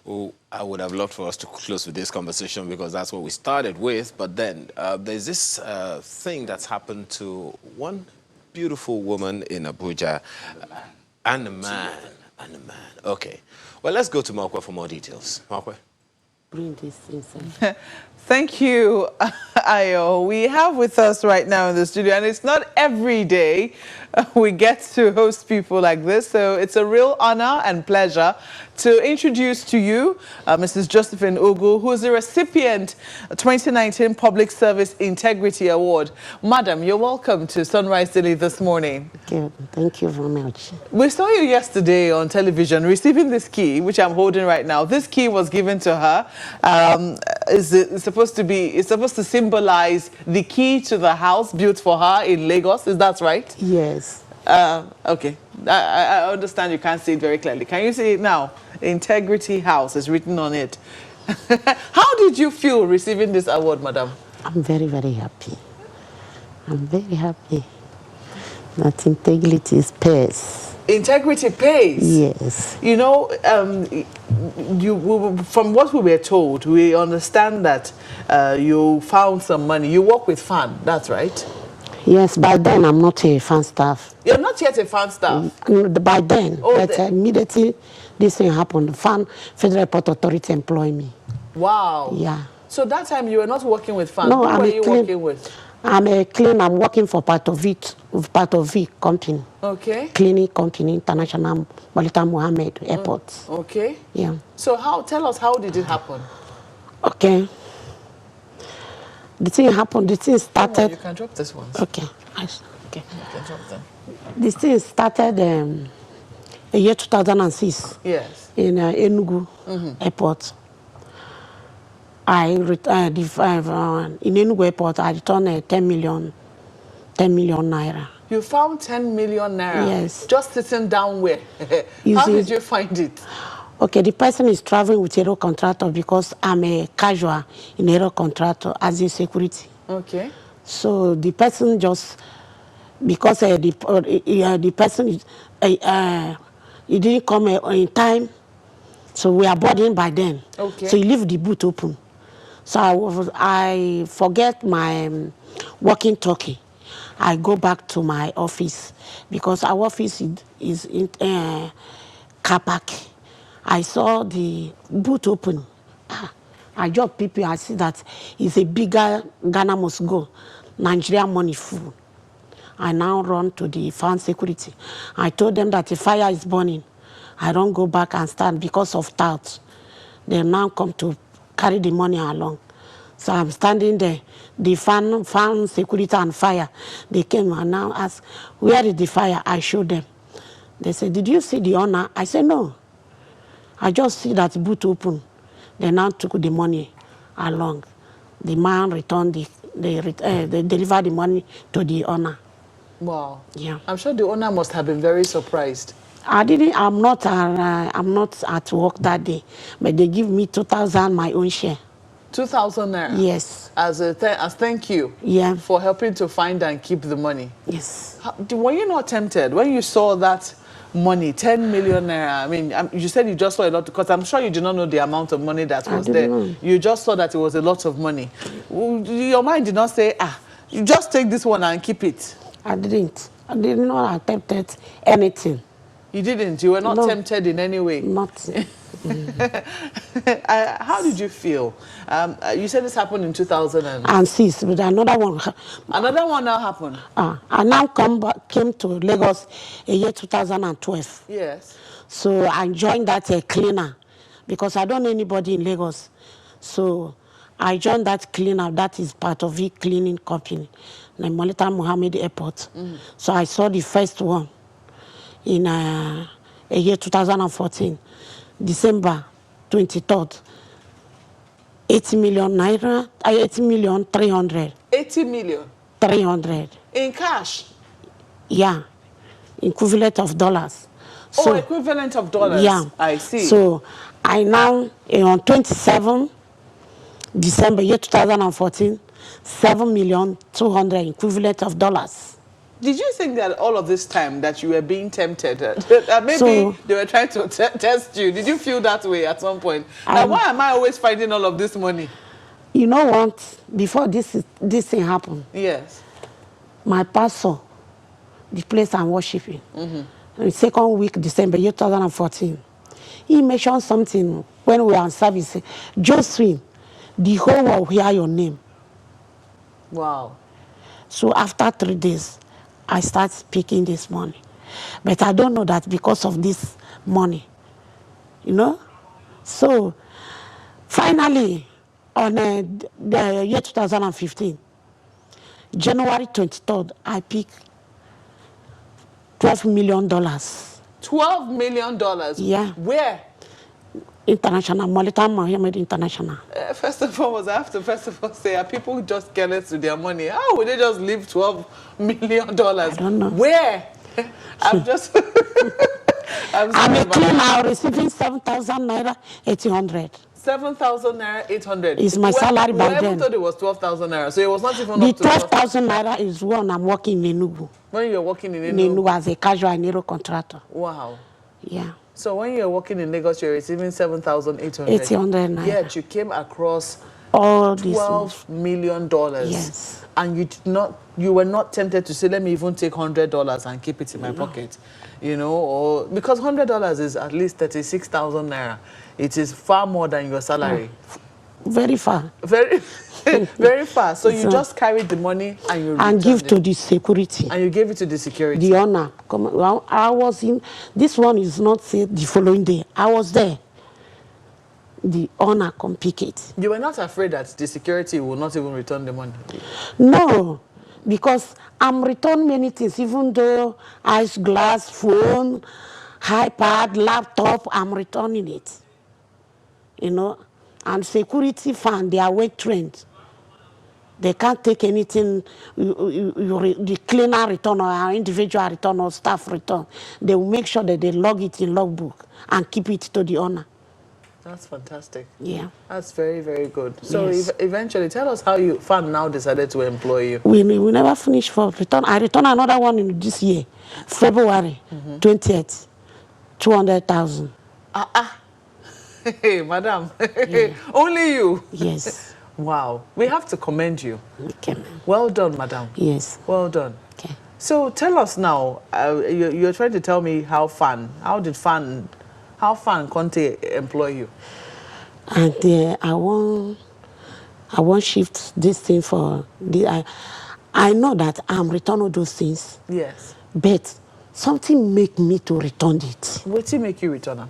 Well, I would have loved for us to close with this conversation because that's what we started with. But then there's this thing that's happened to one beautiful woman in Abuja and a man. And a man. Okay. Well, let's go to Markwe for more details. Markwe. Bring this inside. Thank you, Ayo. We have with us right now in the studio, and it's not every day we get to host people like this, so it's a real honor and pleasure to introduce to you Mrs. Josephine Ugu, who is the recipient of 2019 Public Service Integrity Award. Madam, you're welcome to Sunrise Daily this morning. Thank you very much. We saw you yesterday on television receiving this key, which I'm holding right now. This key was given to her. It's supposed to symbolize the key to the house built for her in Lagos. Is that right? Yes. Okay. I understand you can't see it very clearly. Can you see it now? Integrity House is written on it. How did you feel receiving this award, madam? I'm very, very happy. I'm very happy that integrity pays. Integrity pays? Yes. You know, from what we were told, we understand that you found some money. You work with fan, that's right? Yes, by then I'm not a fan staff. You're not yet a fan staff? By then, oh, but immediately this thing happened. The Federal Port Authority employed me. Wow. Yeah. So that time you were not working with fan. No, Who were you working with? I'm working for part of it company. Okay. Cleaning company, International Malita Mohammed Airport. Okay. Yeah. So tell us, how did it happen? Okay. The thing started. You can drop this one. Okay. Okay. You can drop them. This thing started in year 2006. Yes. In Enugu Airport. In Enugu Airport, I returned 10 million naira. You found 10 million naira? Yes. Just sitting down where? How did you find it? Okay, the person is traveling with a road contractor because I'm a casual in a road contractor as a security. Okay. So the person just, because the person, he didn't come in time, so we are boarding by then. Okay. So he left the boot open. So I forget my walkie talkie. I go back to my office because our office is in car park. I saw the boot open. I just people, I see that it's a bigger Ghana must go. Nigeria money full. I now run to the fan security. I told them that the fire is burning. I don't go back and stand because of that. They now come to carry the money along. So I'm standing there. The fan security and fire, they came and now asked, where is the fire? I showed them. They said, did you see the owner? I said, no. I just see that boot open. They now took the money along. The man returned they delivered the money to the owner. Wow. Yeah. I'm sure the owner must have been very surprised. I'm not at work that day, but they give me 2,000 my own share. 2,000 naira? Yes. As thank you. Yeah. For helping to find and keep the money. Yes. Were you not tempted when you saw that money, 10 million naira? I mean, you said you just saw a lot, because I'm sure you did not know the amount of money that was there. Know. You just saw that it was a lot of money. Your mind did not say, you just take this one and keep it. I didn't. I did not attempt anything. You didn't? You were not tempted in any way? Not. How did you feel? You said this happened in 2006, but another one. Another one now happened? I now came to Lagos in year 2012. Yes. So I joined that cleaner because I don't know anybody in Lagos. So I joined that cleaner. That is part of the cleaning company, like Malita Mohammed Airport. So I saw the first one in year 2014, December 23rd. 80 million naira, 80 million 300. 80 million? 300. In cash? Yeah, equivalent of dollars. So, equivalent of dollars? Yeah. I see. So I now, on 27 December year 2014, 7 million 200 equivalent of dollars. Did you think that all of this time that you were being tempted, that maybe So, they were trying to test you? Did you feel that way at some point? Now, why am I always finding all of this money? you know what? Before this thing happened, Yes. my pastor, the place I'm worshiping, the second week, December 2014, he mentioned something when we were on service. Josephine, the whole world hear your name. Wow. So after 3 days, I start speaking this money. But I don't know that because of this money, you know? So finally, on the year 2015, January 23rd, I picked $12 million. $12 million? Yeah. Where? International, Mauritania Mohammed International. First and foremost, I have to first of all say, are people just careless with their money? How would they just leave $12 million? I don't know. Where? I'm just... I'm I'm a sorry, cleaner receiving 7,000 naira, 1,800. 7,000 naira, 800. Is my salary by I even then. thought it was 12,000 naira, so it was not even The up to 12,000. 12,000 naira is when I'm working in Enugu. When you're working in In Enugu? Enugu as a casual aero contractor. Wow. Yeah. So when you're working in Lagos, you're receiving 7,800. 1,800 naira. Yet you came across All this. $12 million. Yes. And you were not tempted to say, let me even take $100 and keep it in my pocket, you know, or because $100 is at least 36,000 naira. It is far more than your salary. Very far. Very, very far. So you just carried the money and you And give returned to it. the security. And you gave it to the security. The owner. Well, I was in, this one is not said the following day. I was there. The owner come pick it. You were not afraid that the security will not even return the money? No, because I'm returning many things, even though ice glass, phone, iPad, laptop, I'm returning it. You know, and security fan, they are well trained. They can't take anything, the cleaner return or individual return or staff return. They will make sure that they log it in logbook and keep it to the owner. That's fantastic. Yeah. That's very, very good. So Yes. eventually, tell us how you FAN now decided to employ you. We never finish for return. I return another one in this year, February 20th, 200,000. Hey, madam. Yeah. Only you. Yes. Wow. We have to commend you. Okay. Well done, madam. Yes. Well done. Okay. So tell us now, you're trying to tell me how FAN Conte employ you? And I want shift this thing for the. I know that I'm returning those things, Yes. but something make me to return it. What did make you return them?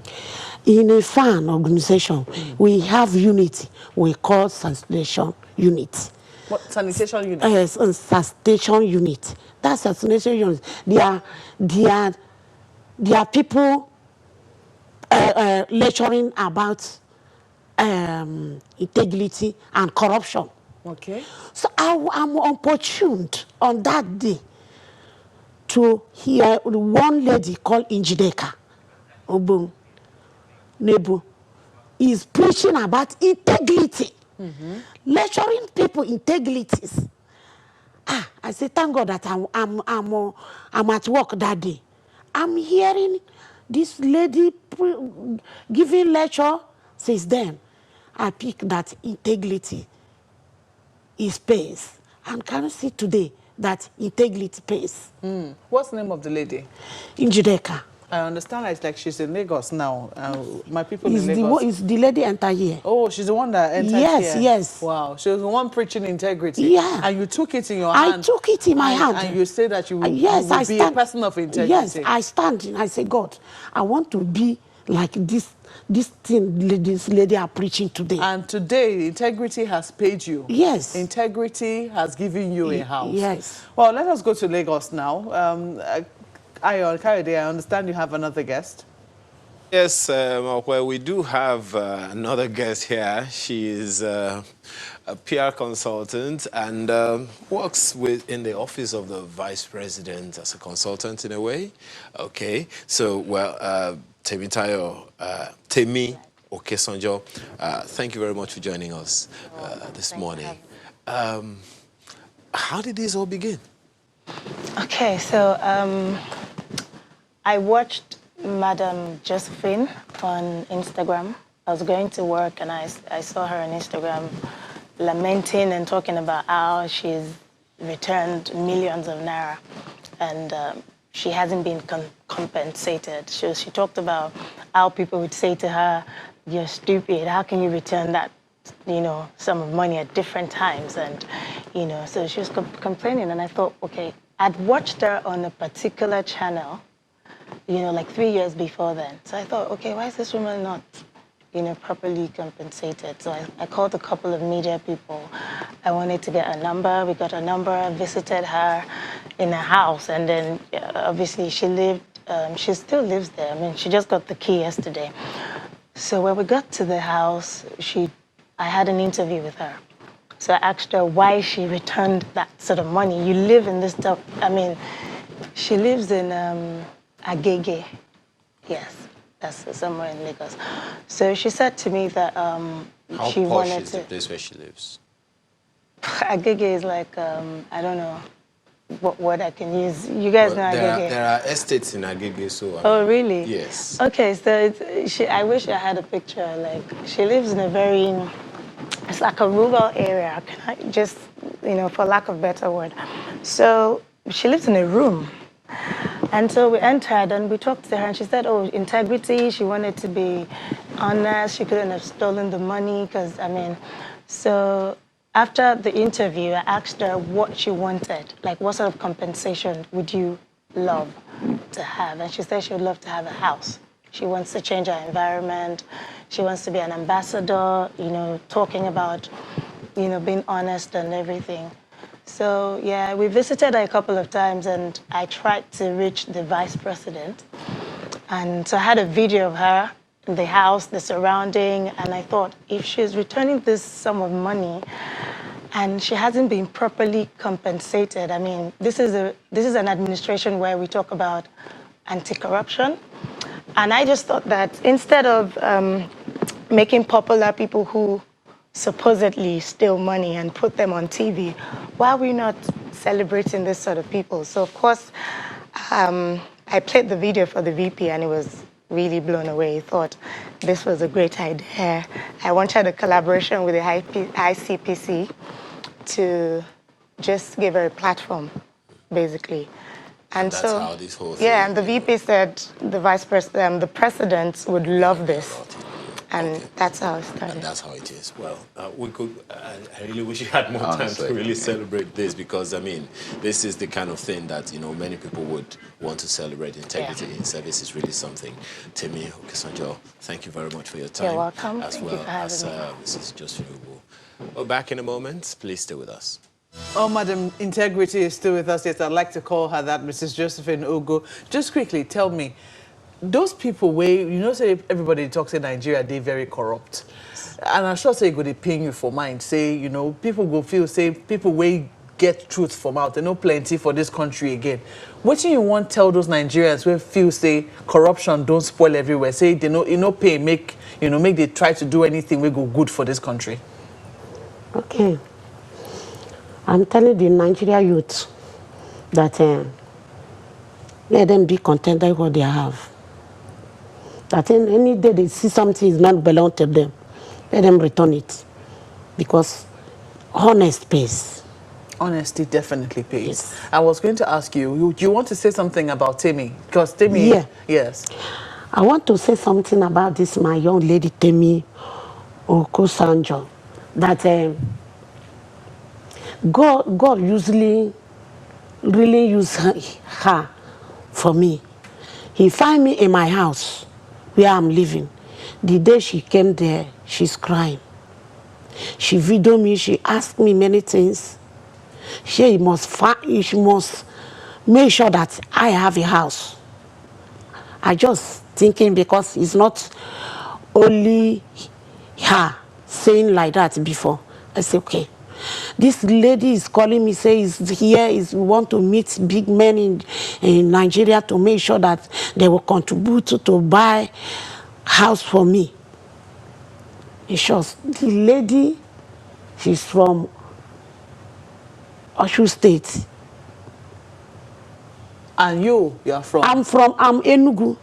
In a fan organization, we have unit we call sanitation unit. What sanitation unit? Yes, sanitation unit. That sanitation unit. They are people lecturing about integrity and corruption. Okay. So I'm opportuned on that day to hear one lady called Injideka Obung Nebu is preaching about integrity, lecturing people integrities. I say, thank God that I'm at work that day. I'm hearing this lady giving lecture. Since then, I pick that integrity is pays. And can you see today that integrity pays? What's the name of the lady? Injideka. I understand it's like she's in Lagos now. My people in Lagos. Is the lady enter here? Oh, she's the one that entered Yes, here. yes. Wow, she was the one preaching integrity. Yeah. And you took it in your hand. I took it in my hand. And you say that you will, Yes, you will I be stand, a person of integrity. Yes, I stand and I say, God, I want to be like this thing this lady are preaching today. And today, integrity has paid you. Yes. Integrity has given you a house. Yes. Well, let us go to Lagos now. Ayon Kayode, I understand you have another guest. Yes, well, we do have another guest here. She is a PR consultant and works in the office of the vice president as a consultant in a way. Okay, so, well, Temi Okesonjo, thank you very much for joining us this morning. How did this all begin? Okay, so I watched Madam Josephine on Instagram. I was going to work and I saw her on Instagram lamenting and talking about how she's returned millions of naira and she hasn't been compensated. She talked about how people would say to her, "You're stupid. How can you return that, sum of money at different times?" And, so she was complaining. And I thought, okay, I'd watched her on a particular channel, like 3 years before then. So I thought, okay, why is this woman not, properly compensated? So I called a couple of media people. I wanted to get a number. We got a number, visited her in her house. And then obviously she still lives there. I mean, she just got the key yesterday. So when we got to the house, I had an interview with her. So I asked her why she returned that sort of money. You live in this stuff. I mean, she lives in Agege. Yes, that's somewhere in Lagos. So she said to me that How she posh wanted is to. the place where she lives? Agege is like I don't know what word I can use. You guys Well, know Agege. there are estates in Agege, so Oh, really? yes. Okay, so I wish I had a picture. Like, she lives in a very, it's like a rural area. Can I just, for lack of better word. So she lives in a room. And so we entered and we talked to her and she said, oh, integrity, she wanted to be honest. She couldn't have stolen the money because, so after the interview, I asked her what she wanted, like what sort of compensation would you love to have? And she said she would love to have a house. She wants to change her environment. She wants to be an ambassador, talking about, being honest and everything. So yeah, we visited her a couple of times and I tried to reach the vice president. And so I had a video of her in the house, the surrounding, and I thought if she's returning this sum of money and she hasn't been properly compensated, I mean, this is an administration where we talk about anti-corruption. And I just thought that instead of making popular people who supposedly steal money and put them on TV, why are we not celebrating this sort of people? So, of course, I played the video for the VP and he was really blown away. He thought this was a great idea. I wanted a collaboration with the ICPC to just give her a platform, basically. And that's so, how this whole thing. yeah, and the VP said the president would love this. And Okay. that's how it started. And that's how it is. Well, we could. I really wish you had more time Honestly, to really yeah. celebrate this because I mean, this is the kind of thing that many people would want to celebrate. Integrity in service is really something. Temi Okesanjo, thank you very much for your time. You're welcome. As Thank well you for having as me. Mrs. Josephine Ubu. Well, back in a moment. Please stay with us. Oh, Madam Integrity is still with us. Yes, I'd like to call her that, Mrs. Josephine Ugo. Just quickly, tell me, those people say everybody talks in Nigeria, they're very corrupt. And I'm sure say go they paying you for mind. Say, people go feel, say, people will get truth from out. They know plenty for this country again. What do you want tell those Nigerians who feel, say, corruption don't spoil everywhere? Say, they know, pay, make they try to do anything we go good for this country. Okay. I'm telling the Nigeria youth that let them be contented with what they have. That any day they see something is not belong to them, let them return it. Because honest pays. Honesty definitely pays. Yes. I was going to ask you, you want to say something about Temi? Because Temi, Yeah. yes. I want to say something about this, my young lady, Temi Okosanjo. That God usually really use her for me. He find me in my house where I'm living. The day she came there, she's crying. She videoed me, she asked me many things. She must make sure that I have a house. I just thinking because it's not only her saying like that before. I say, okay. This lady is calling me, says here is we want to meet big men in Nigeria to make sure that they will contribute to buy house for me. In short, the lady, she's from Oshu State. And you're from? I'm Enugu.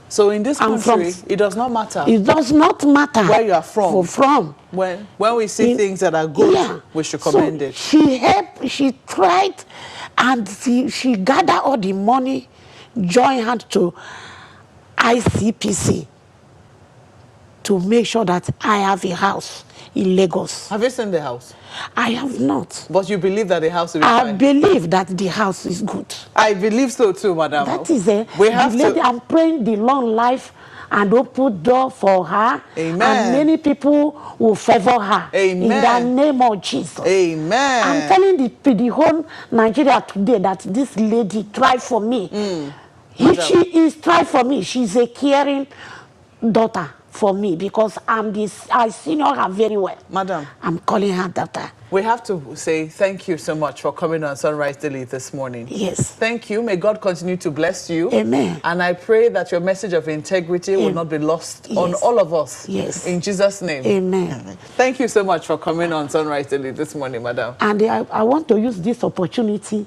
So in this country, it does not matter. It does not matter where you are from. When we see things that are good, we should commend it. She helped, she tried, and she gathered all the money, joined hand to ICPC to make sure that I have a house in Lagos. Have you seen the house? I have not. But you believe that the house will be I fine? believe that the house is good. I believe so too, madam. That is it. We have the lady, to... I'm praying the long life and open door for her. Amen. And many people will favor her. Amen. In the name of Jesus. Amen. I'm telling the whole Nigeria today that this lady tried for me. If she is tried for me, she's a caring daughter for me because I senior her very well. Madam, I'm calling her daughter. We have to say thank you so much for coming on Sunrise Daily this morning. Yes. Thank you. May God continue to bless you. Amen. And I pray that your message of integrity will not be lost on all of us. Yes. In Jesus' name. Amen. Thank you so much for coming on Sunrise Daily this morning, madam. And I want to use this opportunity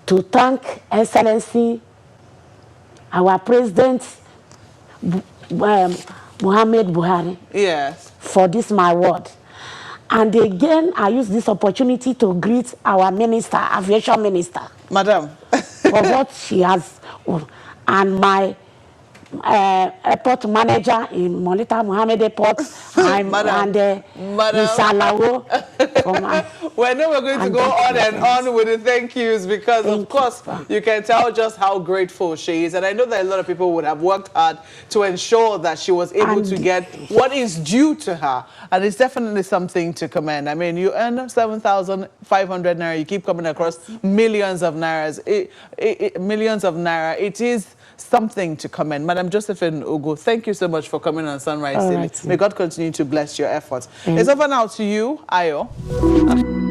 to thank Excellency, our President, Muhammad Buhari. Yes. For this my word. And again, I use this opportunity to greet our minister, aviation minister. Madam. For what she has, and my airport manager in Molita Mohammed Airport, and Mr. Lawo. We're never going to go on and on with the thank yous because, of course, you can tell just how grateful she is. And I know that a lot of people would have worked hard to ensure that she was able to get what is due to her. And it's definitely something to commend. I mean, you earn 7,500 naira. You keep coming across millions of nairas. Millions of naira. It is something to commend. Madam Josephine Ugo, thank you so much for coming on Sunrise Daily. May God continue to bless your efforts. It's over now to you, Ayo.